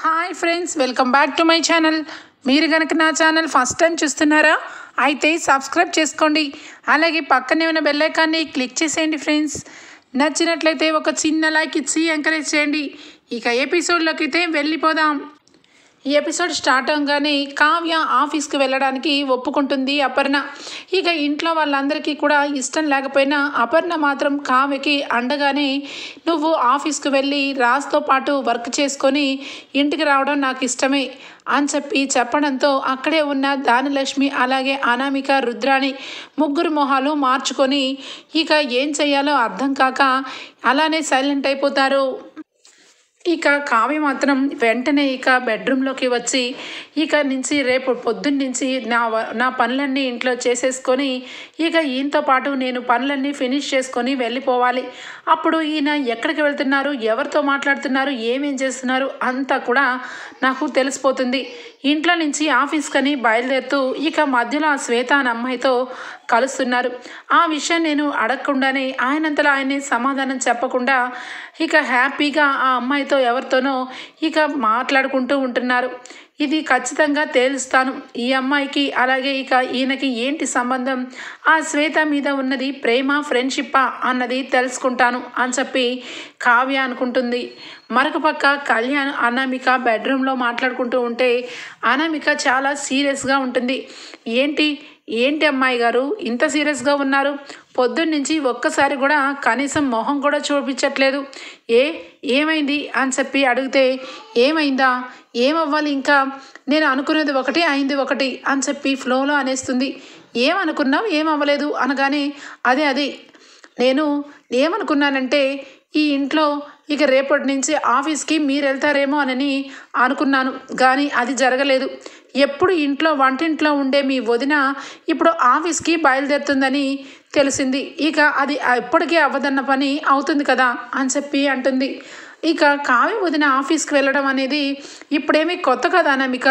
Hi friends, welcome back to my channel. మీరు కనుక నా ఛానల్ ఫస్ట్ టైం చూస్తున్నారా అయితే సబ్స్క్రైబ్ చేసుకోండి. అలాగే పక్కనే ఉన్న బెల్ ఐకాన్ని క్లిక్ చేసేయండి. ఫ్రెండ్స్, నచ్చినట్లయితే ఒక చిన్న లైక్ ఇచ్చి ఎంకరేజ్ చేయండి. ఇక ఎపిసోడ్లోకి అయితే వెళ్ళిపోదాం. ఈ ఎపిసోడ్ స్టార్ట్ అవగానే కావ్య ఆఫీస్కి వెళ్ళడానికి ఒప్పుకుంటుంది అపర్ణ. ఇక ఇంట్లో వాళ్ళందరికీ కూడా ఇష్టం లేకపోయినా అపర్ణ మాత్రం కావ్యకి అండగానే నువ్వు ఆఫీస్కి వెళ్ళి రాజ్తో పాటు వర్క్ చేసుకొని ఇంటికి రావడం నాకు ఇష్టమే అని చెప్పడంతో అక్కడే ఉన్న దానిలక్ష్మి అలాగే అనామిక రుద్రాణి ముగ్గురు మొహాలు మార్చుకొని ఇక ఏం చెయ్యాలో అర్థం కాక అలానే సైలెంట్ అయిపోతారు. ఇక కావ్య మాత్రం వెంటనే ఇక బెడ్రూమ్లోకి వచ్చి ఇక నుంచి రేపు పొద్దున్నుంచి నా పనులన్నీ ఇంట్లో చేసేసుకొని ఇక ఈయనతో పాటు నేను పనులన్నీ ఫినిష్ చేసుకొని వెళ్ళిపోవాలి. అప్పుడు ఈయన ఎక్కడికి వెళ్తున్నారు, ఎవరితో మాట్లాడుతున్నారు, ఏమేం చేస్తున్నారు అంతా కూడా నాకు తెలిసిపోతుంది. ఇంట్లో నుంచి ఆఫీస్కని బయలుదేరుతూ ఇక మధ్యలో ఆ శ్వేత అనే అమ్మాయితో కలుస్తున్నారు. ఆ విషయం నేను అడగకుండానే ఆయనంతలో ఆయన్ని సమాధానం చెప్పకుండా ఇక హ్యాపీగా ఆ అమ్మాయితో ఎవరితోనో ఇక మాట్లాడుకుంటూ ఉంటున్నారు. ఇది ఖచ్చితంగా తేలుస్తాను, ఈ అమ్మాయికి అలాగే ఇక ఈయనకి ఏంటి సంబంధం, ఆ శ్వేత మీద ఉన్నది ప్రేమ ఫ్రెండ్షిప్పా అన్నది తెలుసుకుంటాను అని కావ్య అనుకుంటుంది. మరొక పక్క కళ్యాణ్ అనామిక బెడ్రూమ్లో మాట్లాడుకుంటూ ఉంటే అనామిక చాలా సీరియస్గా ఉంటుంది. ఏంటి అమ్మాయి గారు ఇంత సీరియస్గా ఉన్నారు, పొద్దున్నుంచి ఒక్కసారి కూడా కనీసం మొహం కూడా చూపించట్లేదు, ఏమైంది అని అడిగితే ఏమైందా, ఏమవ్వాలి, ఇంకా నేను అనుకునేది ఒకటి అయింది ఒకటి అని ఫ్లోలో అనేస్తుంది. ఏమనుకున్నావు, ఏమవ్వలేదు అనగానే అదే నేను ఏమనుకున్నానంటే ఈ ఇంట్లో ఇక రేపటి నుంచి ఆఫీస్కి మీరు వెళ్తారేమో అని అనుకున్నాను, కానీ అది జరగలేదు. ఎప్పుడు ఇంట్లో వంటింట్లో ఉండే మీ వదిన ఇప్పుడు ఆఫీస్కి బయలుదేరుతుందని తెలిసింది. ఇక అది ఎప్పటికీ అవ్వదన్న పని అవుతుంది కదా అని అంటుంది. ఇక కావ్య వదిన ఆఫీస్కి వెళ్ళడం అనేది ఇప్పుడేమీ కొత్త కదా అనామిక,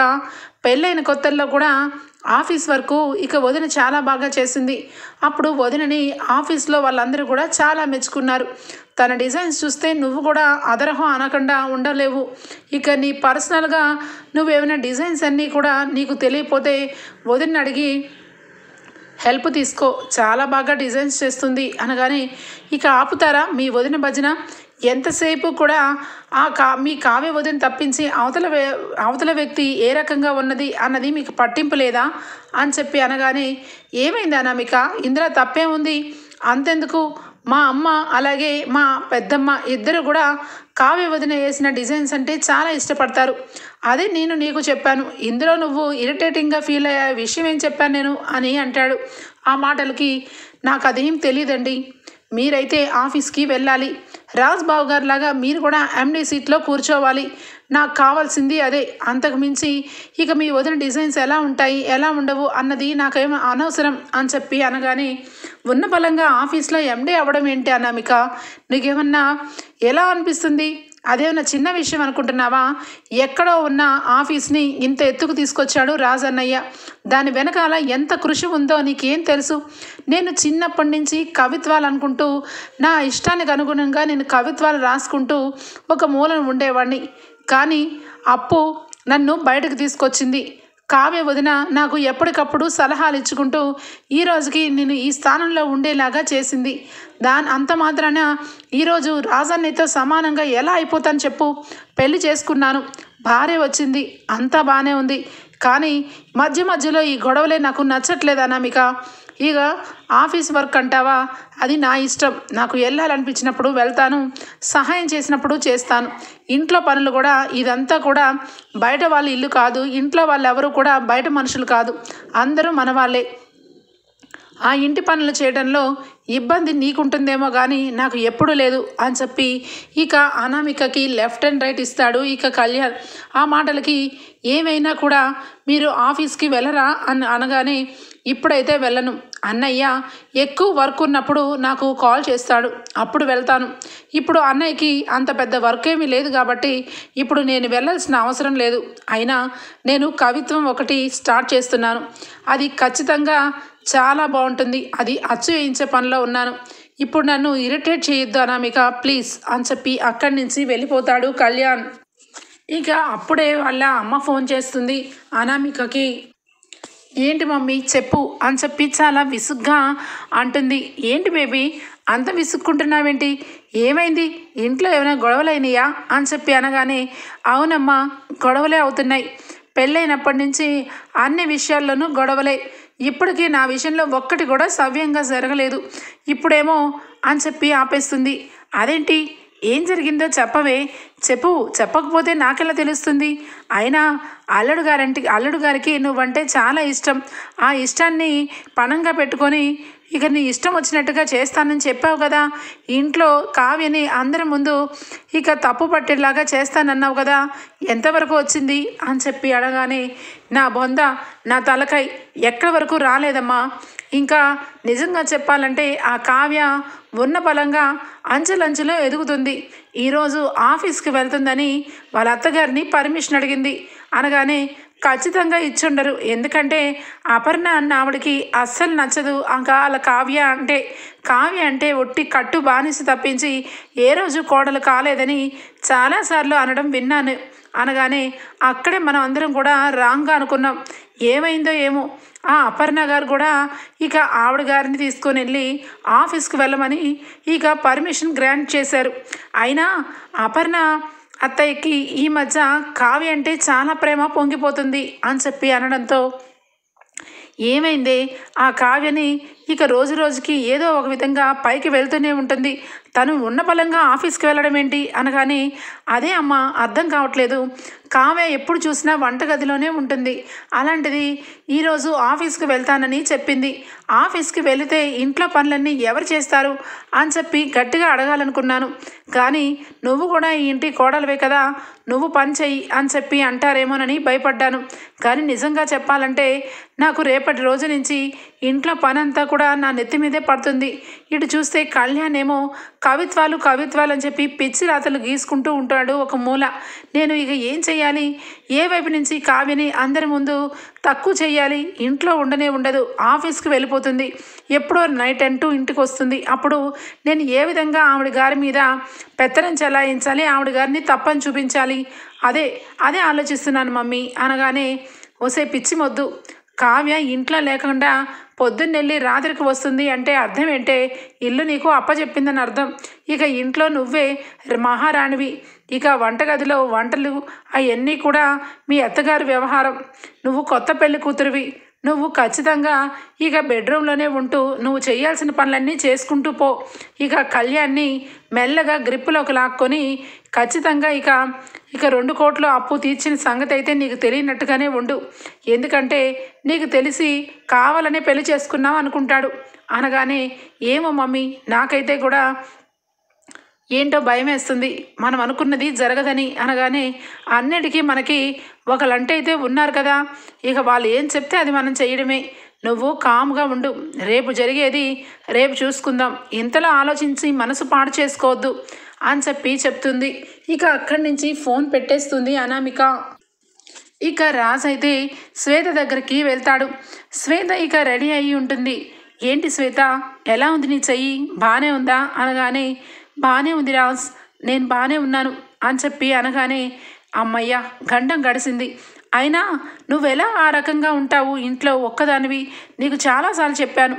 పెళ్ళైన కొత్తల్లో కూడా ఆఫీస్ వరకు ఇక వదిన చాలా బాగా చేసింది. అప్పుడు వదినని ఆఫీస్లో వాళ్ళందరూ కూడా చాలా మెచ్చుకున్నారు. తన డిజైన్స్ చూస్తే నువ్వు కూడా అదరహం అనకుండా ఉండలేవు. ఇక నీ పర్సనల్గా నువ్వేమైనా డిజైన్స్ అన్నీ కూడా నీకు తెలియకపోతే వదిన అడిగి హెల్ప్ తీసుకో, చాలా బాగా డిజైన్స్ చేస్తుంది అనగానే ఇక ఆపుతారా మీ వదిన భజన, ఎంతసేపు కూడా మీ కావ్య వదిన తప్పించి అవతల వ్యక్తి ఏ రకంగా ఉన్నది అన్నది మీకు పట్టింపు లేదా అని అనగానే ఏమైంది అనామిక, ఇందులో తప్పే ఉంది, అంతెందుకు మా అమ్మ అలాగే మా పెద్దమ్మ ఇద్దరు కూడా కావ్య వదిన వేసిన డిజైన్స్ అంటే చాలా ఇష్టపడతారు. అదే నేను నీకు చెప్పాను, ఇందులో నువ్వు ఇరిటేటింగ్గా ఫీల్ అయ్యే విషయం ఏం చెప్పాను నేను అని అంటాడు. ఆ మాటలకి నాకు అదేం తెలియదండి, మీరైతే ఆఫీస్కి వెళ్ళాలి, రాజ్ బాబు గారు లాగా మీరు కూడా ఎండీ సీట్లో కూర్చోవాలి, నాకు కావాల్సింది అదే, అంతకు మించి ఇక మీ వదిన డిజైన్స్ ఎలా ఉంటాయి ఎలా ఉండవు అన్నది నాకేమో అనవసరం అని అనగానే ఉన్న బలంగా ఆఫీస్లో ఎండీ అవ్వడం ఏంటి అనామిక, నీకేమన్నా ఎలా అనిపిస్తుంది, అదేమన్నా చిన్న విషయం అనుకుంటున్నావా, ఎక్కడో ఉన్న ఆఫీస్ని ఇంత ఎత్తుకు తీసుకొచ్చాడు రాజన్నయ్య, దాని వెనకాల ఎంత కృషి ఉందో నీకేం తెలుసు, నేను చిన్నప్పటి నుంచి కవిత్వాలు అనుకుంటూ నా ఇష్టానికి అనుగుణంగా నేను కవిత్వాలు రాసుకుంటూ ఒక మూలను ఉండేవాడిని, కానీ అప్పు నన్ను బయటకు తీసుకొచ్చింది, కావ్య వదిన నాకు ఎప్పటికప్పుడు సలహాలు ఇచ్చుకుంటూ ఈ రోజుకి నేను ఈ స్థానంలో ఉండేలాగా చేసింది, అంత మాత్రాన ఈరోజు రాజన్నయ్యతో సమానంగా ఎలా అయిపోతాను చెప్పు, పెళ్లి చేసుకున్నాను, భార్య వచ్చింది, అంతా బాగానే ఉంది, కానీ మధ్యలో ఈ గొడవలే నాకు నచ్చట్లేదు అనామిక, ఇక ఆఫీస్ వర్క్ అంటావా అది నా ఇష్టం, నాకు వెళ్ళాలనిపించినప్పుడు వెళ్తాను, సహాయం చేసినప్పుడు చేస్తాను, ఇంట్లో పనులు కూడా ఇదంతా కూడా బయట వాళ్ళ ఇల్లు కాదు, ఇంట్లో వాళ్ళు ఎవరు కూడా బయట మనుషులు కాదు, అందరూ మన వాళ్ళే, ఆ ఇంటి పనులు చేయడంలో ఇబ్బంది నీకుంటుందేమో కానీ నాకు ఎప్పుడూ లేదు అని ఇక అనామికకి లెఫ్ట్ అండ్ రైట్ ఇస్తాడు ఇక కళ్యాణ్. ఆ మాటలకి ఏమైనా కూడా మీరు ఆఫీస్కి వెళ్ళరా అని అనగానే ఇప్పుడైతే వెళ్ళను, అన్నయ్య ఎక్కువ వర్క్ ఉన్నప్పుడు నాకు కాల్ చేస్తాడు, అప్పుడు వెళ్తాను, ఇప్పుడు అన్నయ్యకి అంత పెద్ద వర్క్ ఏమీ లేదు కాబట్టి ఇప్పుడు నేను వెళ్ళాల్సిన అవసరం లేదు, అయినా నేను కవిత్వం ఒకటి స్టార్ట్ చేస్తున్నాను, అది ఖచ్చితంగా చాలా బాగుంటుంది, అది అచ్చు వేయించే పనిలో ఉన్నాను, ఇప్పుడు నన్ను ఇరిటేట్ చేయొద్దు అనామిక ప్లీజ్ అని అక్కడి నుంచి వెళ్ళిపోతాడు కళ్యాణ్. ఇక అప్పుడే వాళ్ళ అమ్మ ఫోన్ చేస్తుంది అనామికకి. ఏంటి మమ్మీ చెప్పు అని చెప్పి చాలా విసుగ్గా అంటుంది. ఏంటి బేబీ అంత విసుక్కుంటున్నావేంటి, ఏమైంది, ఇంట్లో ఏమైనా గొడవలు అయినాయా అని చెప్పి అనగానే, అవునమ్మా గొడవలే అవుతున్నాయి, పెళ్ళైనప్పటి నుంచి అన్ని విషయాల్లోనూ గొడవలే, ఇప్పటికీ నా విషయంలో ఒక్కటి కూడా సవ్యంగా జరగలేదు, ఇప్పుడేమో అని చెప్పి ఆపేస్తుంది. అదేంటి ఏం జరిగిందో చెప్పవే, చెప్పకపోతే నాకెలా తెలుస్తుంది, అయినా అల్లుడు గారికి నువ్వంటే చాలా ఇష్టం, ఆ ఇష్టాన్ని పణంగా పెట్టుకొని ఇక నీ ఇష్టం వచ్చినట్టుగా చేస్తానని చెప్పావు కదా, ఇంట్లో కావ్యని అందరి ముందు ఇక తప్పు పట్టేలాగా చేస్తానన్నావు కదా, ఎంతవరకు వచ్చింది అని చెప్పి అడగానే, నా బొంద నా తలకాయ ఎక్కడి వరకు రాలేదమ్మా, ఇంకా నిజంగా చెప్పాలంటే ఆ కావ్య ఉన్న బలంగా అంచెలంచెలో ఎదుగుతుంది, ఈరోజు ఆఫీస్కి వెళ్తుందని వాళ్ళ అత్తగారిని పర్మిషన్ అడిగింది అనగానే, ఖచ్చితంగా ఇచ్చుండరు, ఎందుకంటే అపర్ణ అన్న ఆవిడకి అస్సలు నచ్చదు వాళ్ళ కావ్య అంటే ఒట్టి కట్టు బానిస తప్పించి ఏ రోజు కోడలు కాలేదని చాలాసార్లు అనడం విన్నాను అనగానే, అక్కడే మనం అందరం కూడా రాంగ్గా అనుకున్నాం, ఏమైందో ఏమో ఆ అపర్ణ గారు కూడా ఇక ఆవిడ గారిని తీసుకొని వెళ్ళి ఆఫీస్కి వెళ్ళమని ఇక పర్మిషన్ గ్రాంట్ చేశారు, అయినా అపర్ణ అత్తయ్యకి ఈ మధ్య కావ్య అంటే చాలా ప్రేమ పొంగిపోతుంది అని చెప్పి అనడంతో, ఏమైంది ఆ కావ్యని ఇక రోజు రోజుకి ఏదో ఒక విధంగా పైకి వెళ్తూనే ఉంటుంది, తను ఉన్న బలంగా ఆఫీస్కి వెళ్ళడం ఏంటి అనగానే, అదే అమ్మ అర్థం కావట్లేదు, కావ్య ఎప్పుడు చూసినా వంటగదిలోనే ఉంటుంది, అలాంటిది ఈరోజు ఆఫీస్కి వెళ్తానని చెప్పింది, ఆఫీస్కి వెళితే ఇంట్లో పనులన్నీ ఎవరు చేస్తారు అని చెప్పి గట్టిగా అడగాలనుకున్నాను, కానీ నువ్వు కూడా ఈ ఇంటి కోడలివే కదా, నువ్వు పని చెయ్యి అని చెప్పి అంటారేమోనని భయపడ్డాను, కానీ నిజంగా చెప్పాలంటే నాకు రేపటి రోజు నుంచి ఇంట్లో పనంతా కూడా నా నెత్తి మీదే పడుతుంది, ఇటు చూస్తే కళ్యాణ్ ఏమో కవిత్వాలు అని చెప్పి పిచ్చి రాతలు గీసుకుంటూ ఉంటాడు ఒక మూల, నేను ఇక ఏం చెయ్యాలి, ఏ వైపు నుంచి కావ్యని అందరి ముందు తక్కువ చెయ్యాలి, ఇంట్లో ఉండదు, ఆఫీస్కి వెళ్ళిపోతుంది, ఎప్పుడో నైట్ 10 ఇంటికి వస్తుంది, అప్పుడు నేను ఏ విధంగా ఆవిడ గారి మీద పెత్తనం చెలాయించాలి, ఆవిడ గారిని తప్పని చూపించాలి, అదే ఆలోచిస్తున్నాను మమ్మీ అనగానే, ఓసే పిచ్చి మొద్దు, కావ్య ఇంట్లో లేకుండా పొద్దున్నెళ్ళి రాత్రికి వస్తుంది అంటే అర్థం ఏంటే, ఇల్లు నీకు అప్పచెప్పిందని అర్థం, ఇక ఇంట్లో నువ్వే మహారాణివి, ఇక వంటగదిలో వంటలు అవన్నీ కూడా మీ అత్తగారి వ్యవహారం, నువ్వు కొత్త పెళ్లి కూతురువి, నువ్వు ఖచ్చితంగా ఇక బెడ్రూమ్లోనే ఉంటూ నువ్వు చేయాల్సిన పనులన్నీ చేసుకుంటూ పో, ఇక కళ్యాణ్ని మెల్లగా గ్రిప్పులోకి లాక్కొని ఖచ్చితంగా ఇక 2 కోట్లు అప్పు తీర్చిన సంగతి అయితే నీకు తెలియనట్టుగానే ఉండు, ఎందుకంటే నీకు తెలిసి కావాలనే పెళ్లి చేసుకున్నావు అనుకుంటాడు అనగానే, ఏమో మమ్మీ నాకైతే కూడా ఏంటో భయం వేస్తుంది, మనం అనుకున్నది జరగదని అనగానే, అన్నిటికీ మనకి ఒకళ్ళంటే అయితే ఉన్నారు కదా, ఇక వాళ్ళు ఏం చెప్తే అది మనం చేయడమే, నువ్వు కామ్గా ఉండు, రేపు జరిగేది రేపు చూసుకుందాం, ఇంతలో ఆలోచించి మనసు పాడు చేసుకోవద్దు అని చెప్పి చెప్తుంది. ఇక అక్కడి నుంచి ఫోన్ పెట్టేస్తుంది అనామిక. ఇక రాజ్ అయితే శ్వేత దగ్గరికి వెళ్తాడు. శ్వేత ఇక రెడీ అయ్యి ఉంటుంది. ఏంటి శ్వేత ఎలా ఉంది నీ చెయ్యి, బాగానే ఉందా అనగానే, బాగానే ఉంది రాజ్, నేను బాగానే ఉన్నాను అని చెప్పి అనగానే, అమ్మయ్య గండం గడిచింది, అయినా నువ్వెలా ఆ రకంగా ఉంటావు ఇంట్లో ఒక్కదానివి, నీకు చాలాసార్లు చెప్పాను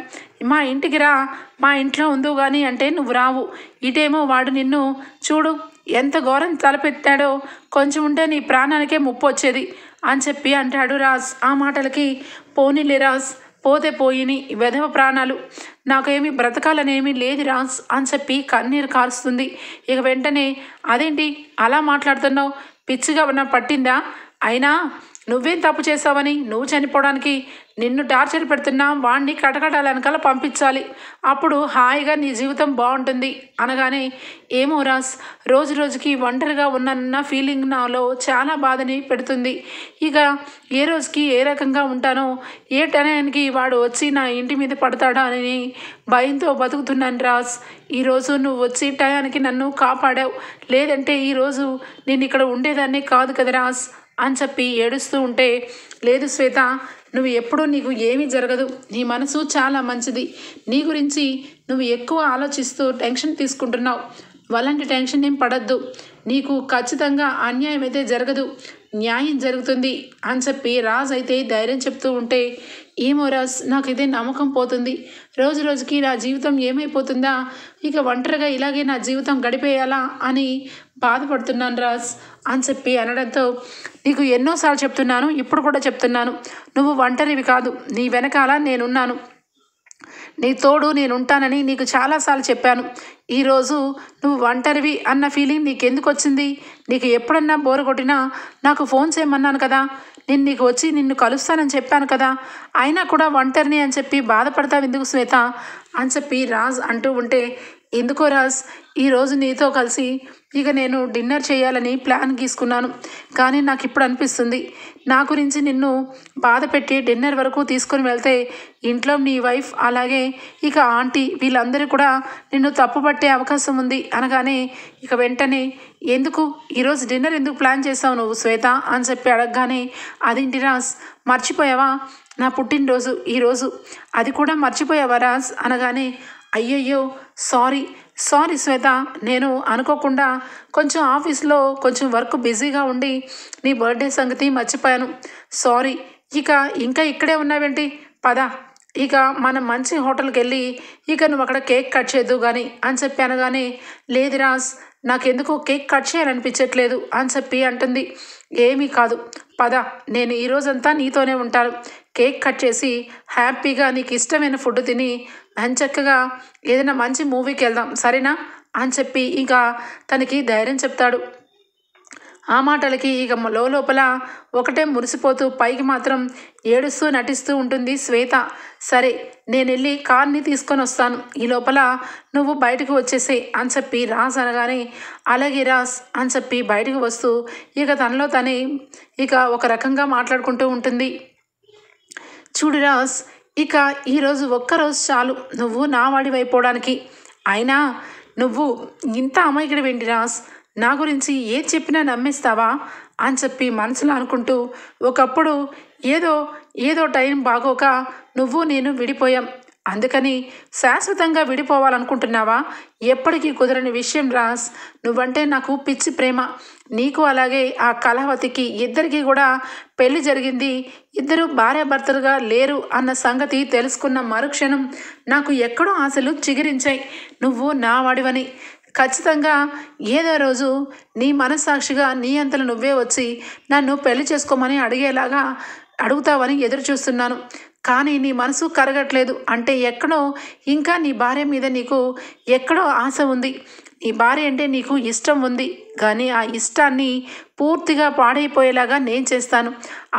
మా ఇంటికి రా, మా ఇంట్లో ఉందో కానీ అంటే నువ్వు రావు, ఇటేమో వాడు నిన్ను చూడు ఎంత ఘోరం తలపెట్టాడో, కొంచెం ఉంటే నీ ప్రాణానికే ముప్పు వచ్చేది అని చెప్పి అంటాడు రాజ్. ఆ మాటలకి, పోనీలే రాజ్, పోతే పోయిని వెధవ ప్రాణాలు, నాకేమీ బ్రతకాలనేమీ లేదు రాజ్ అని చెప్పి కన్నీరు కారుస్తుంది. ఇక వెంటనే, అదేంటి అలా మాట్లాడుతున్నావు, పిచ్చిగా ఉన్న పట్టిందా, అయినా నువ్వేం తప్పు చేసావని నువ్వు చనిపోవడానికి నిన్ను టార్చర్ పెడుతున్నా వాణ్ణి కటకటాల వెనకాల పంపించాలి, అప్పుడు హాయిగా నీ జీవితం బాగుంటుంది అనగానే, ఏమో రాజ్, రోజు రోజుకి ఒంటరిగా ఉన్న ఫీలింగ్ నాలో చాలా బాధని పెడుతుంది, ఇక ఏ రోజుకి ఏ రకంగా ఉంటానో, ఏ టయానికి వాడు వచ్చి నా ఇంటి మీద పడతాడా అని భయంతో బతుకుతున్నాను రాజ్, ఈరోజు నువ్వు వచ్చి టయానికి నన్ను కాపాడావు, లేదంటే ఈరోజు నేను ఇక్కడ ఉండేదాన్ని కాదు కదా రాజ్ అని చెప్పి ఏడుస్తూ ఉంటే, లేదు శ్వేత నువ్వు ఎప్పుడూ నీకు ఏమీ జరగదు, నీ మనసు చాలా మంచిది, నీ గురించి నువ్వు ఎక్కువ ఆలోచిస్తూ టెన్షన్ తీసుకుంటున్నావు, అలాంటి టెన్షన్ ఏం పడద్దు, నీకు ఖచ్చితంగా అన్యాయం అయితే జరగదు, న్యాయం జరుగుతుంది అని చెప్పి రాజ్ అయితే ధైర్యం చెప్తూ ఉంటే, ఏమో రాజ్ నాకైతే నమ్మకం పోతుంది, రోజు రోజుకి నా జీవితం ఏమైపోతుందా, ఇక ఒంటరిగా ఇలాగే నా జీవితం గడిపేయాలా అని బాధపడుతున్నాను రాజ్ అని చెప్పి అనడంతో, నీకు ఎన్నోసార్లు చెప్తున్నాను, ఇప్పుడు కూడా చెప్తున్నాను, నువ్వు ఒంటరివి కాదు, నీ వెనకాల నేనున్నాను, నీ తోడు నేనుంటానని నీకు చాలాసార్లు చెప్పాను. ఈరోజు నువ్వు ఒంటరివి అన్న ఫీలింగ్ నీకెందుకు వచ్చింది? నీకు ఎప్పుడన్నా బోరు కొట్టినా నాకు ఫోన్ చేయమన్నాను కదా, నేను నీకు వచ్చి నిన్ను కలుస్తానని చెప్పాను కదా, అయినా కూడా ఒంటరిని అని చెప్పి బాధపడతావు ఎందుకు శ్వేత అని చెప్పి రాజ్ అంటూ ఉంటే, ఎందుకో రాజ్ ఈరోజు నీతో కలిసి ఇక నేను డిన్నర్ చేయాలని ప్లాన్ గీసుకున్నాను, కానీ నాకు ఇప్పుడు అనిపిస్తుంది నా గురించి నిన్ను బాధ పెట్టి డిన్నర్ వరకు తీసుకొని వెళ్తే ఇంట్లో నీ వైఫ్ అలాగే ఇక ఆంటీ వీళ్ళందరూ కూడా నిన్ను తప్పుపట్టే అవకాశం ఉంది అనగానే, ఇక వెంటనే ఎందుకు ఈరోజు డిన్నర్ ఎందుకు ప్లాన్ చేసావు నువ్వు శ్వేత అని చెప్పి అడగగానే, అదేంటి రాజ్ మర్చిపోయావా, నా పుట్టినరోజు ఈరోజు, అది కూడా మర్చిపోయావా రాజ్ అనగానే, అయ్యయ్యో సారీ శ్వేత, నేను అనుకోకుండా కొంచెం ఆఫీస్లో కొంచెం వర్క్ బిజీగా ఉండి నీ బర్త్డే సంగతి మర్చిపోయాను, సారీ. ఇంకా ఇక్కడే ఉన్నావేంటి, పద ఇక మనం మంచి హోటల్కి వెళ్ళి ఇక నువ్వు అక్కడ కేక్ కట్ చేద్దు కానీ అని చెప్పి అనగానే, లేదు రాజ్ నాకెందుకో కేక్ కట్ చేయాలనిపించట్లేదు అని చెప్పి అంటుంది. ఏమీ కాదు పద, నేను ఈరోజంతా నీతోనే ఉంటాను, కేక్ కట్ చేసి హ్యాపీగా నీకు ఇష్టమైన ఫుడ్ తిని చక్కగా ఏదైనా మంచి మూవీకి వెళ్దాం సరేనా అని చెప్పి ఇక తనకి ధైర్యం చెప్తాడు. ఆ మాటలకి ఇక లోపల ఒకటే మురిసిపోతూ పైకి మాత్రం ఏడుస్తూ నటిస్తూ ఉంటుంది శ్వేత. సరే నేను వెళ్ళి కార్ని తీసుకొని వస్తాను, ఈ లోపల నువ్వు బయటకు వచ్చేసే అని చెప్పి రాజ్ అనగానే, అలాగే రాజ్ అని చెప్పి బయటకు వస్తూ ఇక తనలో తనే ఇక ఒక రకంగా మాట్లాడుకుంటూ ఉంటుంది. చూడు రాజ్, ఇక ఈరోజు ఒక్కరోజు చాలు నువ్వు నా వాడివైపోవడానికి, అయినా నువ్వు ఇంత అమాయకుడివేంటి రాజ్, నా గురించి ఏది చెప్పినా నమ్మేస్తావా అని చెప్పి మనసులో అనుకుంటూ, ఒకప్పుడు ఏదో టైం బాగోక నువ్వు నేను విడిపోయాం, అందుకని శాశ్వతంగా విడిపోవాలనుకుంటున్నావా, ఎప్పటికీ కుదరని విషయం రాజ్, నువ్వంటే నాకు పిచ్చి ప్రేమ, నీకు అలాగే ఆ కళావతికి ఇద్దరికీ కూడా పెళ్లి జరిగింది, ఇద్దరు భార్యాభర్తలుగా లేరు అన్న సంగతి తెలుసుకున్న మరుక్షణం నాకు ఎక్కడో ఆశలు చిగురించాయి, నువ్వు నా వాడివని. ఖచ్చితంగా ఏదో రోజు నీ మనస్సాక్షిగా నీ అంతలో నువ్వే వచ్చి నన్ను పెళ్లి చేసుకోమని అడుగుతావని ఎదురు చూస్తున్నాను, కానీ నీ మనసు కరగట్లేదు అంటే ఎక్కడో ఇంకా నీ భార్య మీద నీకు ఎక్కడో ఆశ ఉంది, నీ భార్య అంటే నీకు ఇష్టం ఉంది, కానీ ఆ ఇష్టాన్ని పూర్తిగా పాడైపోయేలాగా నేను చేస్తాను,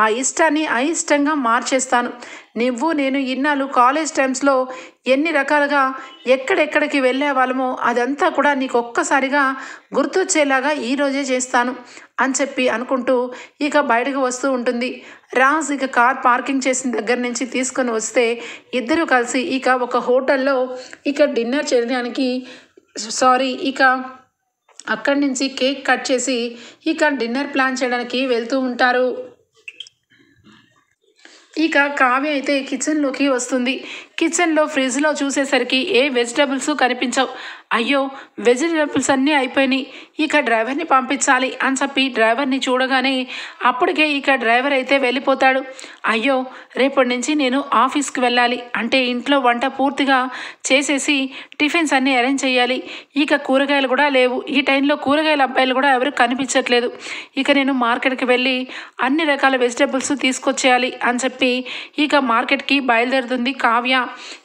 ఆ ఇష్టాన్ని అయిష్టంగా మార్చేస్తాను. నువ్వు నేను ఇన్నాళ్ళు కాలేజ్ టైమ్స్లో ఎన్ని రకాలుగా ఎక్కడెక్కడికి వెళ్ళే వాళ్ళమో అదంతా కూడా నీకు ఒక్కసారిగా గుర్తొచ్చేలాగా ఈరోజే చేస్తాను అని చెప్పి అనుకుంటూ ఇక బయటకు వస్తూ ఉంటుంది. రాజ్ ఇక కార్ పార్కింగ్ చేసిన దగ్గర నుంచి తీసుకొని వస్తే ఇద్దరు కలిసి ఇక ఒక హోటల్లో ఇక డిన్నర్ చేయడానికి ఇక అక్కడి నుంచి కేక్ కట్ చేసి ఇక డిన్నర్ ప్లాన్ చేయడానికి వెళ్తూ ఉంటారు. ఇక కావ్య అయితే కిచెన్లోకి వస్తుంది. కిచెన్లో ఫ్రిడ్జ్లో చూసేసరికి ఏ వెజిటబుల్స్ కనిపించవు. అయ్యో వెజిటబుల్స్ అన్నీ అయిపోయినాయి, ఇక డ్రైవర్ని పంపించాలి అని చెప్పి డ్రైవర్ని చూడగానే అప్పటికే ఇక డ్రైవర్ అయితే వెళ్ళిపోతాడు. అయ్యో రేపటి నుంచి నేను ఆఫీస్కి వెళ్ళాలి అంటే ఇంట్లో వంట పూర్తిగా చేసేసి టిఫిన్స్ అన్నీ అరేంజ్ చేయాలి, ఇక కూరగాయలు కూడా లేవు, ఈ టైంలో కూరగాయల అబ్బాయిలు కూడా ఎవరు కనిపించట్లేదు, ఇక నేను మార్కెట్కి వెళ్ళి అన్ని రకాల వెజిటబుల్స్ తీసుకొచ్చేయాలి అని చెప్పి ఇక మార్కెట్కి బయలుదేరుతుంది కావ్య.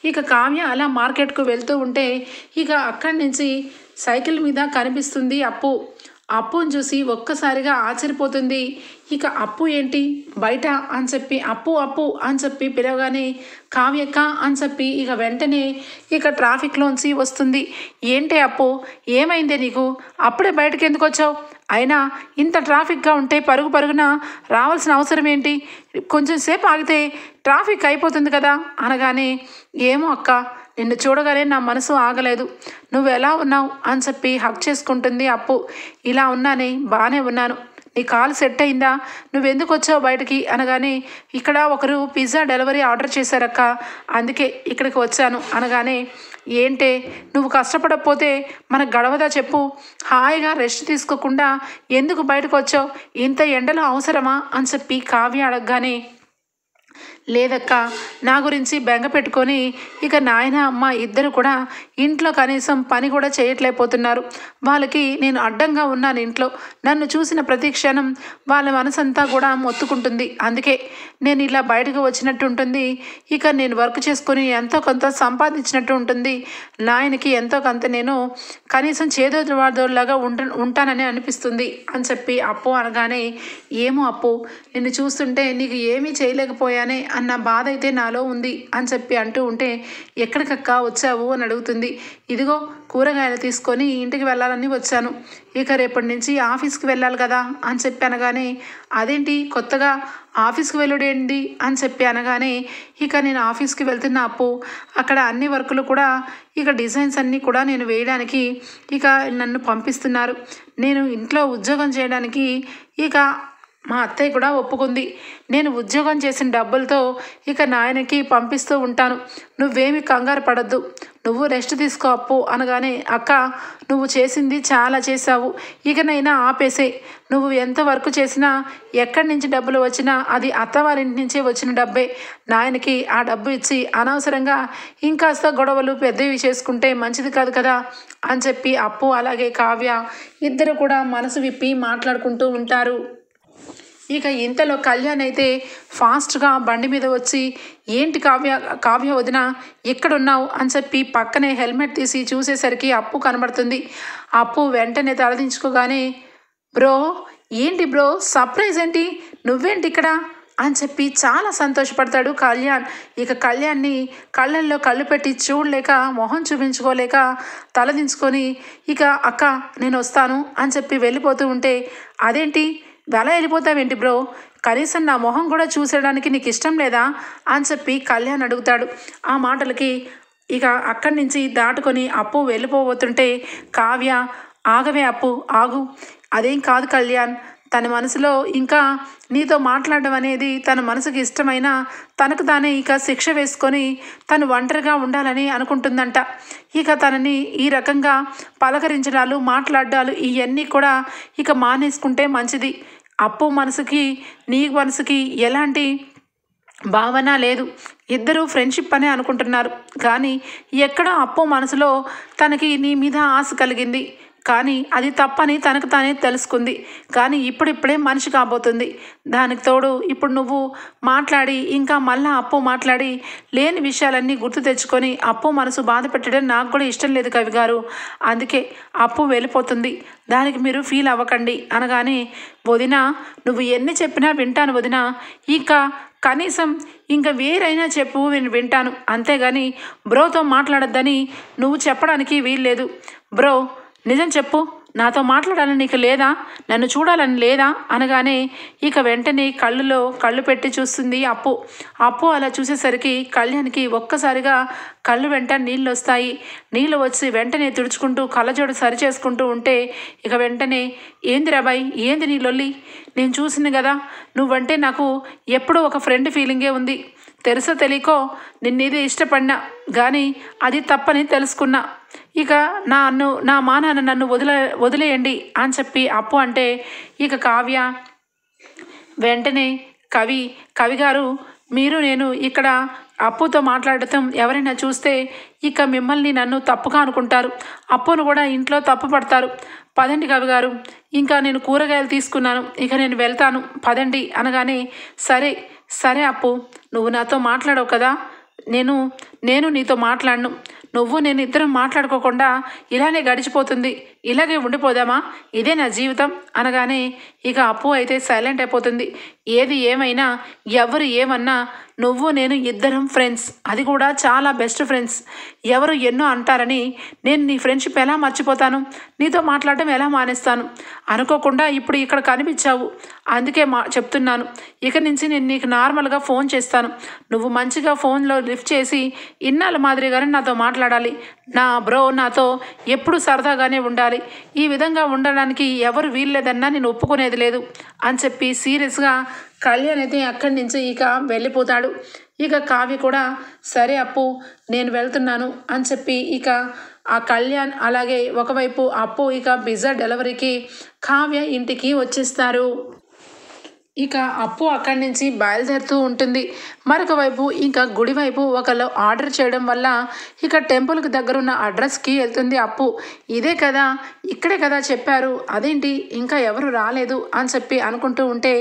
ఇక కావ్య అలా మార్కెట్కు వెళ్తూ ఉంటే ఇక అక్కడి నుంచి సైకిల్ మీద కనిపిస్తుంది అప్పుని చూసి ఒక్కసారిగా ఆశ్చర్యపోతుంది. ఇక అప్పు ఏంటి బయట అని చెప్పి అప్పు అని చెప్పి పిలవగానే కావ్యక్క అని చెప్పి ఇక వెంటనే ఇక ట్రాఫిక్లోంచి వస్తుంది. ఏంటి అప్పు ఏమైందే నీకు, అప్పుడే బయటకు ఎందుకు వచ్చావు, అయినా ఇంత ట్రాఫిక్గా ఉంటే పరుగున రావాల్సిన అవసరం ఏంటి, కొంచెం సేపు ఆగితే ట్రాఫిక్ అయిపోతుంది కదా అనగానే, ఏమో అక్క నిన్ను చూడగానే నా మనసు ఆగలేదు, నువ్వు ఎలా ఉన్నావు అని చెప్పి హక్ చేసుకుంటుంది అప్పు. ఇలా ఉన్నానే బాగానే ఉన్నాను, నీ కాల్ సెట్ అయిందా, నువ్వెందుకు వచ్చావు బయటికి అనగానే, ఇక్కడ ఒకరు పిజ్జా డెలివరీ ఆర్డర్ చేశారక్క అందుకే ఇక్కడికి వచ్చాను అనగానే, ఏంటే నువ్వు కష్టపడకపోతే మనకు గడవదా చెప్పు, హాయిగా రెస్ట్ తీసుకోకుండా ఎందుకు బయటకు వచ్చావు, ఇంత ఎండలో అవసరమా అని చెప్పి కావ్య అడగగానే, లేదక్క, నా గురించి బెంగ పెట్టుకొని ఇక నాయన అమ్మ ఇద్దరు కూడా ఇంట్లో కనీసం పని కూడా చేయట్లేకపోతున్నారు. వాళ్ళకి నేను అడ్డంగా ఉన్నాను ఇంట్లో. నన్ను చూసిన ప్రతి క్షణం వాళ్ళ మనసంతా కూడా మొత్తుకుంటుంది. అందుకే నేను ఇలా బయటకు వచ్చినట్టు ఉంటుంది. ఇక నేను వర్క్ చేసుకొని ఎంతో కొంత సంపాదించినట్టు ఉంటుంది. నాయనకి ఎంతో కొంత నేను కనీసం చేదోవాదోలాగా ఉంటానని అనిపిస్తుంది అని చెప్పి అప్పు అనగానే, ఏమో అప్పు, నిన్ను చూస్తుంటే నీకు ఏమీ చేయలేకపోయానే అన్న బాధ అయితే నాలో ఉంది అని చెప్పి అంటూ ఉంటే, ఎక్కడికక్క వచ్చావు అని అడుగుతుంది. ఇదిగో కూరగాయలు తీసుకొని ఇంటికి వెళ్ళాలని వచ్చాను. ఇక రేపటి నుంచి ఆఫీస్కి వెళ్ళాలి కదా అని చెప్పి అనగానే, అదేంటి కొత్తగా ఆఫీస్కి వెళ్ళుడేంటి అని చెప్పి అనగానే, ఇక నేను ఆఫీస్కి వెళ్తున్న అప్పు, అక్కడ అన్ని వర్కులు కూడా ఇక డిజైన్స్ అన్నీ కూడా నేను వేయడానికి ఇక నన్ను పంపిస్తున్నారు. నేను ఇంట్లో ఉద్యోగం చేయడానికి ఇక మా అత్తయ్య కూడా ఒప్పుకుంది. నేను ఉద్యోగం చేసిన డబ్బులతో ఇక నాయనకి పంపిస్తూ ఉంటాను. నువ్వేమి కంగారు పడద్దు, నువ్వు రెస్ట్ తీసుకో అప్పు అనగానే, అక్క నువ్వు చేసింది చాలా చేశావు, ఇకనైనా ఆపేసే. నువ్వు ఎంత వర్క్ చేసినా ఎక్కడి నుంచి డబ్బులు వచ్చినా అది అత్తవారింటి నుంచే వచ్చిన డబ్బే. నాయనకి ఆ డబ్బు ఇచ్చి అనవసరంగా ఇంకాస్త గొడవలు పెద్దవి చేసుకుంటే మంచిది కాదు కదా అని చెప్పి అప్పు అలాగే కావ్య ఇద్దరు కూడా మనసు విప్పి మాట్లాడుకుంటూ ఉంటారు. ఇక ఇంతలో కళ్యాణ్ అయితే ఫాస్ట్గా బండి మీద వచ్చి, ఏంటి కావ్య వదిన ఎక్కడున్నావు అని చెప్పి పక్కనే హెల్మెట్ తీసి చూసేసరికి అప్పు కనబడుతుంది. అప్పు వెంటనే తలదించుకోగానే, బ్రో ఏంటి బ్రో సర్ప్రైజ్ ఏంటి, నువ్వేంటి ఇక్కడ అని చెప్పి చాలా సంతోషపడతాడు కళ్యాణ్. ఇక కళ్యాణ్ని కళ్ళల్లో కళ్ళు పెట్టి చూడలేక మొహం చూపించుకోలేక తలదించుకొని, ఇక అక్క నేను వస్తాను అని చెప్పి వెళ్ళిపోతూ ఉంటే, అదేంటి అలా వెళ్ళిపోతావేంటి బ్రో, కనీసం నా మొహం కూడా చూసేయడానికి నీకు ఇష్టం లేదా అని చెప్పి కళ్యాణ్ అడుగుతాడు. ఆ మాటలకి ఇక అక్కడి నుంచి దాటుకొని అప్పు వెళ్ళిపోబోతుంటే, కావ్య ఆగవే అప్పు ఆగు, అదేం కాదు కళ్యాణ్, తన మనసులో ఇంకా నీతో మాట్లాడడం అనేది తన మనసుకి ఇష్టమైన తనకు తానే ఇక శిక్ష వేసుకొని తను ఒంటరిగా ఉండాలని అనుకుంటుందంట. ఇక తనని ఈ రకంగా పలకరించడాలు మాట్లాడాలు ఇవన్నీ కూడా ఇక మానేసుకుంటే మంచిది. అప్పు మనసుకి నీ మనసుకి ఎలాంటి భావన లేదు, ఇద్దరు ఫ్రెండ్షిప్ అనే అనుకుంటున్నారు. కానీ ఎక్కడో అప్పు మనసులో తనకి నీ మీద ఆశ కలిగింది, కానీ అది తప్పని తనకు తానే తెలుసుకుంది. కానీ ఇప్పుడిప్పుడే మనిషి కాబోతుంది. దానికి తోడు ఇప్పుడు నువ్వు మాట్లాడి ఇంకా మళ్ళా అప్పు మాట్లాడి లేని విషయాలన్నీ గుర్తు తెచ్చుకొని అప్పు మనసు బాధ పెట్టడం నాకు కూడా ఇష్టం లేదు కవి గారు. అందుకే అప్పు వెళ్ళిపోతుంది, దానికి మీరు ఫీల్ అవ్వకండి అనగానే, వదిన నువ్వు ఎన్ని చెప్పినా వింటాను వదిన, ఇక కనీసం ఇంకా వేరైనా చెప్పు నేను వింటాను, అంతేగాని బ్రోతో మాట్లాడొద్దని నువ్వు చెప్పడానికి వీల్లేదు. బ్రో నిజం చెప్పు, నాతో మాట్లాడాలని నీకు లేదా, నన్ను చూడాలని లేదా అనగానే ఇక వెంటనే కళ్ళులో కళ్ళు పెట్టి చూస్తుంది అప్పు. అప్పు అలా చూసేసరికి కళ్యాణ్కి ఒక్కసారిగా కళ్ళు వెంట నీళ్ళు వస్తాయి. నీళ్ళు వచ్చి వెంటనే తుడుచుకుంటూ కళ్ళజోడు సరి చేసుకుంటూ ఉంటే ఇక వెంటనే, ఏంది రాబాయ్ ఏంది నీ లొల్లి, నేను చూసింది కదా, నువ్వంటే నాకు ఎప్పుడూ ఒక ఫ్రెండ్ ఫీలింగే ఉంది. తెలుసో తెలియకో నిన్నేది ఇష్టపడినా కానీ అది తప్పని తెలుసుకున్నా. ఇక నా మానాన్న నన్ను వదిలేయండి అని చెప్పి అప్పు అంటే ఇక కావ్య వెంటనే, కవి గారు మీరు నేను ఇక్కడ అప్పుతో మాట్లాడటం ఎవరైనా చూస్తే ఇక మిమ్మల్ని నన్ను తప్పుగా అనుకుంటారు, అప్పును కూడా ఇంట్లో తప్పు పడతారు. పదండి కవి గారు, ఇంకా నేను కూరగాయలు తీసుకున్నాను, ఇక నేను వెళ్తాను పదండి అనగానే, సరే సరే అప్పు, నువ్వు నాతో మాట్లాడవు కదా, నేను నీతో మాట్లాడను, నువ్వు నేను ఇద్దరం మాట్లాడుకోకుండా ఇలానే గడిచిపోతుంది, ఇలాగే ఉండిపోదామా, ఇదే నా జీవితం అనగానే ఇక అప్పు అయితే సైలెంట్ అయిపోతుంది. ఏది ఏమైనా ఎవరు ఏమన్నా నువ్వు నేను ఇద్దరం ఫ్రెండ్స్, అది కూడా చాలా బెస్ట్ ఫ్రెండ్స్. ఎవరు ఎన్నో అంటారని నేను నీ ఫ్రెండ్షిప్ ఎలా మర్చిపోతాను, నీతో మాట్లాడటం ఎలా మానేస్తాను, అనుకోకుండా ఇప్పుడు ఇక్కడ కనిపించావు, అందుకే చెప్తున్నాను. ఇక నుంచి నేను నీకు నార్మల్గా ఫోన్ చేస్తాను, నువ్వు మంచిగా ఫోన్లో లిఫ్ట్ చేసి ఇన్నాళ్ళ మాదిరిగానే నాతో మాట్లాడాలి. నా బ్రో నాతో ఎప్పుడు సరదాగానే ఉండాలి, ఈ విధంగా ఉండడానికి ఎవరు వీల్లేదన్నా నేను ఒప్పుకునేది లేదు అని చెప్పి సీరియస్గా కళ్యాణ్ అయితే అక్కడి నుంచి ఇక వెళ్ళిపోతాడు. ఇక కావ్య కూడా సరే అప్పు నేను వెళ్తున్నాను అని చెప్పి ఇక ఆ కళ్యాణ్ అలాగే ఒకవైపు అప్పు ఇక పిజ్జా డెలివరీకి కావ్య ఇంటికి వచ్చేస్తారు. ఇక అప్పు అక్కడి నుంచి బయలుదేరుతూ ఉంటుంది. మరొక వైపు ఇంకా గుడి వైపు ఒకళ్ళు ఆర్డర్ చేయడం వల్ల ఇక టెంపుల్కి దగ్గరున్న అడ్రస్కి వెళ్తుంది అప్పు. ఇదే కదా ఇక్కడే కదా చెప్పారు, అదేంటి ఇంకా ఎవరు రాలేదు అని చెప్పి అనుకుంటూ ఉంటే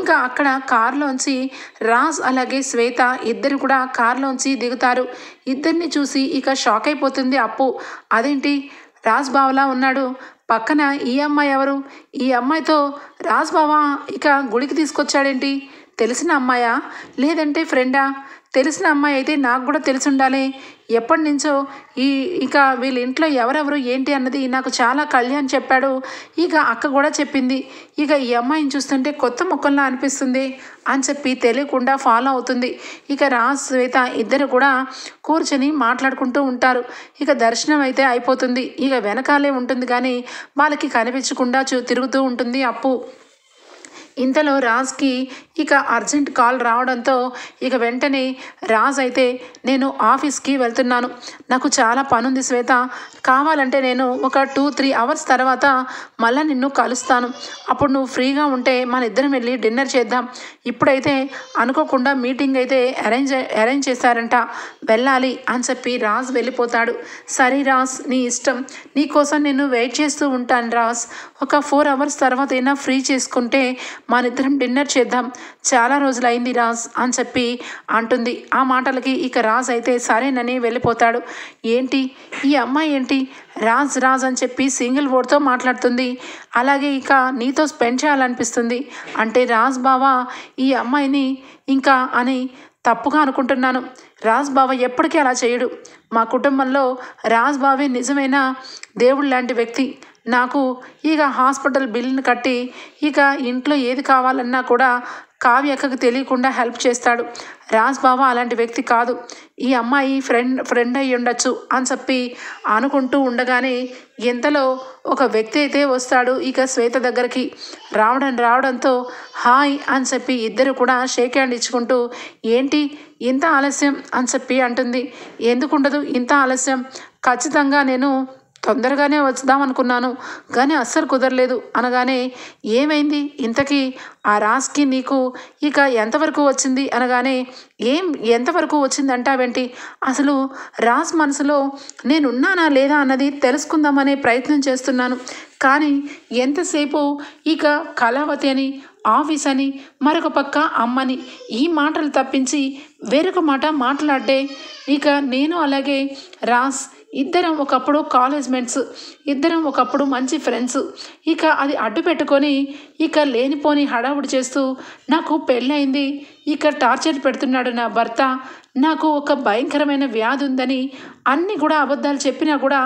ఇంకా అక్కడ కారులోంచి రాజ్ అలాగే శ్వేత ఇద్దరు కూడా కారులోంచి దిగుతారు. ఇద్దరిని చూసి ఇక షాక్ అయిపోతుంది అప్పు. అదేంటి రాజ్ బావలా ఉన్నాడు, పక్కన ఈ అమ్మాయి ఎవరు, ఈ అమ్మాయితో రాజ్ బావ ఇక గుడికి తీసుకొచ్చాడేంటి, తెలిసిన అమ్మాయా లేదంటే ఫ్రెండా, తెలిసిన అమ్మాయి అయితే నాకు కూడా తెలిసి ఉండాలి, ఎప్పటి నుంచో ఇక వీళ్ళ ఇంట్లో ఎవరెవరు ఏంటి అన్నది నాకు చాలా కళ్యాణ్ చెప్పాడు, ఇక అక్క కూడా చెప్పింది, ఇక ఈ అమ్మాయిని చూస్తుంటే కొత్త ముఖంలా అనిపిస్తుంది అని చెప్పి తెలియకుండా ఫాలో అవుతుంది. ఇక రాజ్ శ్వేత ఇద్దరు కూడా కూర్చొని మాట్లాడుకుంటూ ఉంటారు. ఇక దర్శనం అయితే అయిపోతుంది. ఇక వెనకాలే ఉంటుంది కానీ వాళ్ళకి కనిపించకుండా తిరుగుతూ ఉంటుంది అప్పు. ఇంతలో రాజ్కి ఇక అర్జెంట్ కాల్ రావడంతో ఇక వెంటనే రాజ్ అయితే నేను ఆఫీస్కి వెళ్తున్నాను, నాకు చాలా పనుంది శ్వేత, కావాలంటే నేను ఒక 2-3 అవర్స్ తర్వాత మళ్ళీ నిన్ను కలుస్తాను, అప్పుడు నువ్వు ఫ్రీగా ఉంటే మన ఇద్దరం వెళ్ళి డిన్నర్ చేద్దాం, ఇప్పుడైతే అనుకోకుండా మీటింగ్ అయితే అరేంజ్ చేశారంట, వెళ్ళాలి అని చెప్పి రాజ్ వెళ్ళిపోతాడు. సరే రాజ్ నీ ఇష్టం, నీ కోసం నేను వెయిట్ చేస్తూ ఉంటాను రాజ్, ఒక 4 అవర్స్ తర్వాత అయినా ఫ్రీ చేసుకుంటే మన ఇద్దరం డిన్నర్ చేద్దాం, చాలా రోజులైంది రాజ్ అని చెప్పి అంటుంది. ఆ మాటలకి ఇక రాజ్ అయితే సరేనని వెళ్ళిపోతాడు. ఏంటి ఈ అమ్మాయి ఏంటి రాజ్ రాజ్ అని చెప్పి సింగిల్ వర్డ్తో మాట్లాడుతుంది, అలాగే ఇక నీతో స్పెండ్ చేయాలనిపిస్తుంది అంటే రాజ్ బావా ఈ అమ్మాయిని ఇంకా అని తప్పుగా అనుకుంటున్నాను, రాజ్ బావ ఎప్పటికీ అలా చేయడు, మా కుటుంబంలో రాజ్ బావే నిజమైన దేవుడు లాంటి వ్యక్తి, నాకు ఇక హాస్పిటల్ బిల్లుని కట్టి ఇక ఇంట్లో ఏది కావాలన్నా కూడా కావ్యక్కకు తెలియకుండా హెల్ప్ చేస్తాడు, రాజ్ బావ అలాంటి వ్యక్తి కాదు, ఈ అమ్మాయి ఫ్రెండ్ అయ్యి ఉండొచ్చు అని చెప్పి అనుకుంటూ ఉండగానే ఎంతలో ఒక వ్యక్తి అయితే వస్తాడు. ఇక శ్వేత దగ్గరికి రావడంతో హాయ్ అని చెప్పి ఇద్దరు కూడా షేక్ హ్యాండ్ ఇచ్చుకుంటూ ఏంటి ఇంత ఆలస్యం అని చెప్పి అంటుంది. ఎందుకుండదు ఇంత ఆలస్యం, ఖచ్చితంగా నేను తొందరగానే వద్దాం అనుకున్నాను కానీ అస్సలు కుదరలేదు అనగానే ఏమైంది ఇంతకీ ఆ రాజ్కి నీకు ఇక ఎంతవరకు వచ్చింది అనగానే ఎంతవరకు వచ్చిందంటావేంటి, అసలు రాజ్ మనసులో నేనున్నానా లేదా అన్నది తెలుసుకుందామనే ప్రయత్నం చేస్తున్నాను, కానీ ఎంతసేపు ఇక కళావతి అని ఆఫీస్ అని మరొక పక్క అమ్మని ఈ మాటలు తప్పించి వేరొక మాట మాట్లాడే ఇక నేను అలాగే రాజ్ ఇద్దరం ఒకప్పుడు కాలేజ్ మేట్స్, ఇద్దరం ఒకప్పుడు మంచి ఫ్రెండ్స్, ఇక అది అడ్డు పెట్టుకొని ఇక లేనిపోని హడావుడి చేస్తూ నాకు పెళ్ళయింది, ఇక టార్చర్ పెడుతున్నాడు నా భర్త, నాకు ఒక భయంకరమైన వ్యాధి ఉందని అన్నీ కూడా అబద్ధాలు చెప్పినా కూడా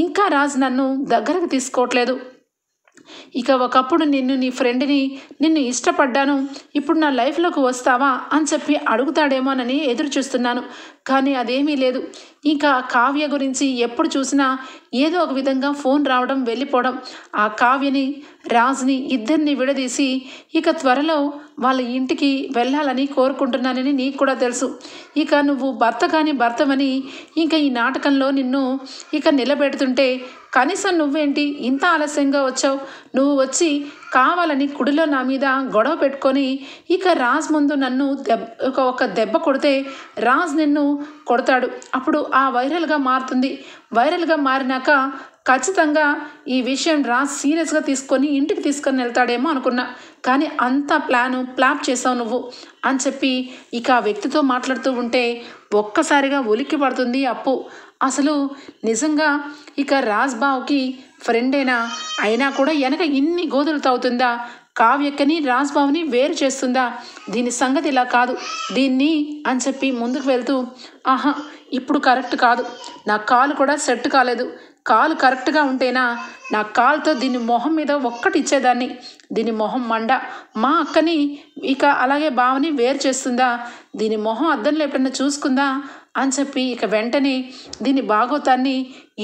ఇంకా రాజ్ నన్ను దగ్గరకు తీసుకోవట్లేదు, ఇక ఒకప్పుడు నీ ఫ్రెండ్ని నిన్ను ఇష్టపడ్డాను, ఇప్పుడు నా లైఫ్లోకి వస్తావా అని చెప్పి అడుగుతాడేమోనని ఎదురు చూస్తున్నాను, కానీ అదేమీ లేదు, ఇంకా కావ్య గురించి ఎప్పుడు చూసినా ఏదో ఒక విధంగా ఫోన్ రావడం వెళ్ళిపోవడం, ఆ కావ్యని రాజ్ని ఇద్దరిని విడదీసి ఇక త్వరలో వాళ్ళ ఇంటికి వెళ్ళాలని కోరుకుంటున్నానని నీకు కూడా తెలుసు, ఇక నువ్వు భర్తవని ఇంకా ఈ నాటకంలో నిన్ను ఇక నిలబెడుతుంటే కనీసం నువ్వేంటి ఇంత ఆలస్యంగా వచ్చావు, నువ్వు వచ్చి కావాలని గుడిలో నా మీద గొడవ పెట్టుకొని ఇక రాజ్ ముందు నన్ను ఒక దెబ్బ కొడితే రాజ్ నిన్ను కొడతాడు, అప్పుడు ఆ వైరల్గా మారుతుంది, వైరల్గా మారినాక ఖచ్చితంగా ఈ విషయం రాజ్ సీరియస్గా తీసుకొని ఇంటికి తీసుకొని వెళ్తాడేమో అనుకున్నా, కానీ అంత ప్లాప్ చేసావు నువ్వు అని చెప్పి ఇక ఆ వ్యక్తితో మాట్లాడుతూ ఉంటే ఒక్కసారిగా ఉలిక్కి పడుతుంది అప్పు. అసలు నిజంగా ఇక రాజ్ బావుకి ఫ్రెండేనా, అయినా కూడా వెనక ఇన్ని గోతులు తవ్వుతుందా, కావ్యక్కని రాజ్ బావుని వేరు చేస్తుందా, దీని సంగతి ఇలా కాదు దీన్ని అని చెప్పి ముందుకు వెళ్తూ ఆహా ఇప్పుడు కరెక్ట్ కాదు, నా కాలు కూడా సెట్ కాలేదు, కాలు కరెక్ట్గా ఉంటేనా నా కాలుతో దీని మొహం మీద ఒక్కటి ఇచ్చేదాన్ని, దీని మొహం మండ, మా అక్కని ఇక అలాగే బావని వేరు చేస్తుందా, దీని మొహం అద్దంలో ఎప్పుడన్నా చూసుకుందా అని చెప్పి ఇక వెంటనే దీని భాగోతాన్ని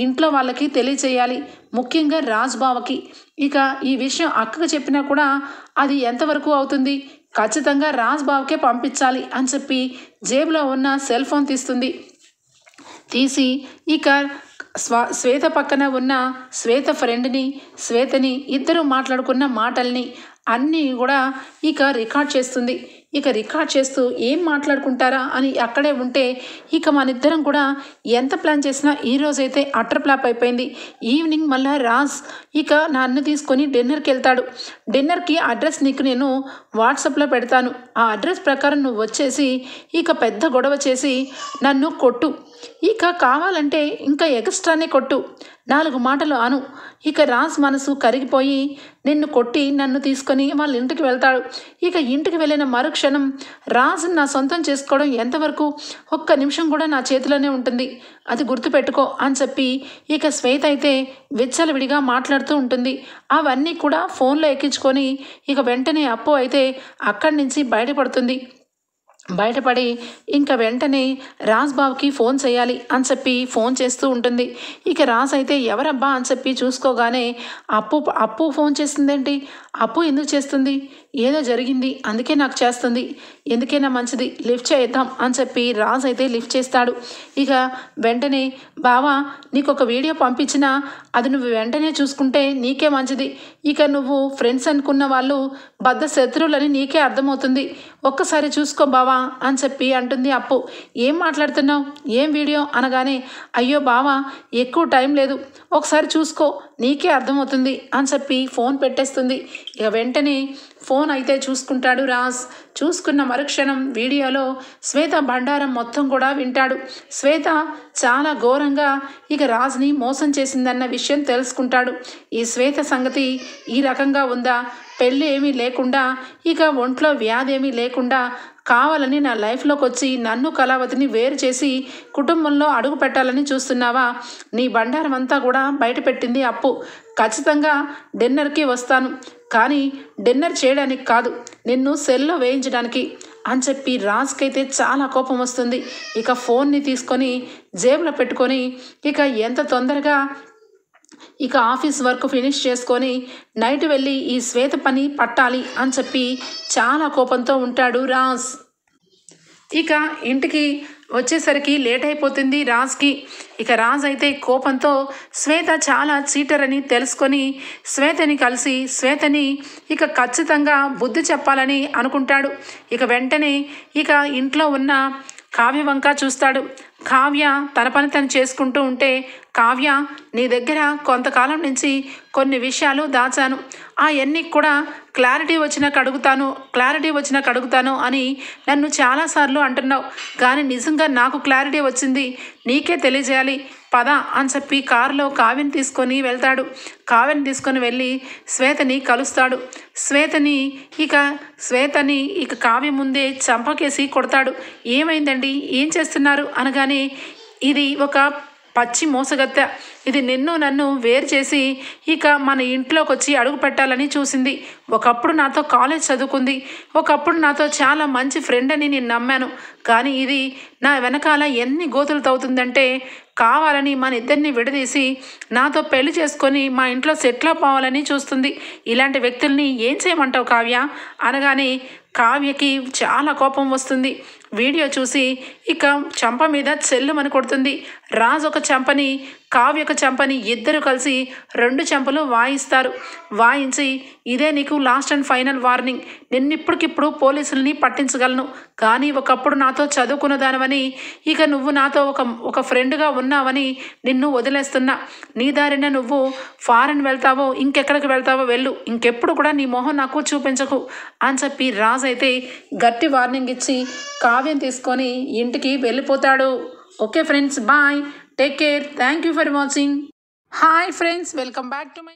ఇంట్లో వాళ్ళకి తెలియచేయాలి, ముఖ్యంగా రాజ్ బావకి, ఇక ఈ విషయం అక్కకు చెప్పినా కూడా అది ఎంతవరకు అవుతుంది, ఖచ్చితంగా రాజ్ బాబుకే పంపించాలి అని చెప్పి జేబులో ఉన్న సెల్ ఫోన్ తీసి ఇక శ్వేత పక్కన ఉన్న శ్వేత శ్వేతని ఇద్దరు మాట్లాడుకున్న మాటల్ని అన్నీ కూడా ఇక రికార్డ్ చేస్తుంది. ఇక రికార్డ్ చేస్తూ ఏం మాట్లాడుకుంటారా అని అక్కడే ఉంటే ఇక మన ఇద్దరం కూడా ఎంత ప్లాన్ చేసినా ఈరోజైతే అటర్ ఫ్లాప్ అయిపోయింది. ఈవినింగ్ మళ్ళీ రాజ్ ఇక నన్ను తీసుకొని డిన్నర్కి వెళ్తాడు. డిన్నర్కి అడ్రస్ నీకు నేను వాట్సాప్లో పెడతాను. ఆ అడ్రస్ ప్రకారం నువ్వు వచ్చేసి ఇక పెద్ద గొడవ చేసి నన్ను కొట్టు, ఇక కావాలంటే ఇంకా ఎక్స్ట్రానే కొట్టు, 4 మాటలు అను. ఇక రాజ్ మనసు కరిగిపోయి నిన్ను కొట్టి నన్ను తీసుకొని వాళ్ళ ఇంటికి వెళ్తాడు. ఇక ఇంటికి వెళ్ళిన మరుక్షణం రాజు నా సొంతం చేసుకోవడం ఎంతవరకు, ఒక్క నిమిషం కూడా నా చేతిలోనే ఉంటుంది, అది గుర్తుపెట్టుకో అని చెప్పి ఇక శ్వేత అయితే విచ్చలవిడిగా మాట్లాడుతూ ఉంటుంది. అవన్నీ కూడా ఫోన్లో ఎక్కించుకొని ఇక వెంటనే అప్పు అయితే అక్కడి నుంచి బయటపడి ఇంకా వెంటనే రాజ్ బాబుకి ఫోన్ చేయాలి అని చెప్పి ఫోన్ చేస్తూ ఉంటుంది. ఇక రాజ్ అయితే ఎవరబ్బా అని చెప్పి చూసుకోగానే అప్పు ఫోన్ చేస్తుందేంటి, అప్పు ఎందుకు చేస్తుంది, ఏదో జరిగింది అందుకే నాకు చేస్తుంది, ఎందుకైనా మంచిది లిఫ్ట్ చేద్దాం అని చెప్పి రాజ్ అయితే లిఫ్ట్ చేస్తాడు. ఇక వెంటనే బావా నీకు ఒక వీడియో పంపించినా అది నువ్వు వెంటనే చూసుకుంటే నీకే మంచిది, ఇక నువ్వు ఫ్రెండ్స్ అనుకున్న వాళ్ళు బద్ద శత్రువులని నీకే అర్థమవుతుంది, ఒక్కసారి చూసుకో బావా అని చెప్పి అంటుంది అప్పు. ఏం మాట్లాడుతున్నావు, ఏం వీడియో అనగానే అయ్యో బావా ఎక్కువ టైం లేదు, ఒకసారి చూసుకో నీకే అర్థమవుతుంది అని చెప్పి ఫోన్ పెట్టేస్తుంది. ఇక వెంటనే ఫోన్ అయితే చూసుకుంటాడు రాజ్. చూసుకున్న మరుక్షణం వీడియోలో శ్వేత బండారం మొత్తం కూడా వింటాడు. శ్వేత చాలా ఘోరంగా ఇక రాజ్ని మోసం చేసిందన్న విషయం తెలుసుకుంటాడు. ఈ శ్వేత సంగతి ఈ రకంగా ఉందా, పెళ్ళి ఏమీ లేకుండా ఇక ఒంట్లో వ్యాధి ఏమీ లేకుండా కావాలని నా లైఫ్లోకి వచ్చి నన్ను కళావతిని వేరు చేసి కుటుంబంలో అడుగు పెట్టాలని చూస్తున్నావా, నీ బండారం అంతా కూడా బయట పెట్టింది అప్పు. ఖచ్చితంగా డిన్నర్కి వస్తాను, కానీ డిన్నర్ చేయడానికి కాదు, నిన్ను సెల్లో వేయించడానికి అని చెప్పి రాజ్కైతే చాలా కోపం వస్తుంది. ఇక ఫోన్ని తీసుకొని జేబులో పెట్టుకొని ఇక ఎంత తొందరగా ఇక ఆఫీస్ వర్క్ ఫినిష్ చేసుకొని నైట్ వెళ్ళి ఈ శ్వేత పని పట్టాలి అని చెప్పి చాలా కోపంతో ఉంటాడు రాజ్. ఇక ఇంటికి వచ్చేసరికి లేట్ అయిపోతుంది రాజ్కి. ఇక రాజ్ అయితే కోపంతో శ్వేత చాలా చీటర్ అని తెలుసుకొని శ్వేతని కలిసి శ్వేతని ఇక ఖచ్చితంగా బుద్ధి చెప్పాలని అనుకుంటాడు. ఇక వెంటనే ఇక ఇంట్లో ఉన్న కావ్య వంక చూస్తాడు. కావ్య తన పని తను చేసుకుంటూ ఉంటే, కావ్య నీ దగ్గర కొంతకాలం నుంచి కొన్ని విషయాలు దాచాను, అవన్నీ కూడా క్లారిటీ వచ్చినాక అడుగుతాను అని నన్ను చాలాసార్లు అంటున్నావు, కానీ నిజంగా నాకు క్లారిటీ వచ్చింది, నీకే తెలియజేయాలి పద అని చెప్పి కారులో కావ్యని తీసుకొని వెళ్తాడు. కావ్యని తీసుకొని వెళ్ళి శ్వేతని కలుస్తాడు. శ్వేతని ఇక కావ్య ముందే చంపకేసి కొడతాడు. ఏమైందండి, ఏం చేస్తున్నారు అనగానే ఇది ఒక పచ్చి మోసగత్త, ఇది నన్ను వేరు చేసి ఇక మన ఇంట్లోకి వచ్చి అడుగు పెట్టాలని చూసింది. ఒకప్పుడు నాతో కాలేజ్ చదువుకుంది, ఒకప్పుడు నాతో చాలా మంచి ఫ్రెండ్ అని నేను నమ్మాను, కానీ ఇది నా వెనకాల ఎన్ని గోతులు తవ్వుతుందంటే కావాలని మన ఇద్దరిని విడదీసి నాతో పెళ్లి చేసుకొని మా ఇంట్లో సెటిల్ అవ్వాలని చూస్తుంది. ఇలాంటి వ్యక్తుల్ని ఏం చేయమంటావు కావ్య అనగానే కావ్యకి చాలా కోపం వస్తుంది. వీడియో చూసి ఇక చంప మీద చెల్లుమని కొడుతుంది. రాజు ఒక చంపని, కావ్య ఒక చంపని ఇద్దరు కలిసి 2 చంపలు వాయించి ఇదే నీకు లాస్ట్ అండ్ ఫైనల్ వార్నింగ్, నిన్నిప్పటికిప్పుడు పోలీసుల్ని పట్టించగలను, కానీ ఒకప్పుడు నాతో చదువుకున్న దానివని ఇక నువ్వు నాతో ఒక ఫ్రెండ్గా ఉన్నావని నిన్ను వదిలేస్తున్నా, నీ దారిన నువ్వు ఫారెన్ వెళ్తావో ఇంకెక్కడికి వెళ్తావో వెళ్ళు, ఇంకెప్పుడు కూడా నీ మొహం నాకు చూపించకు అని చెప్పి రాజు అయితే గట్టి వార్నింగ్ ఇచ్చి కావ్యం తీసుకొని ఇంటికి వెళ్ళిపోతాడు. Okay friends, bye, take care, thank you for watching. Hi friends, welcome back to my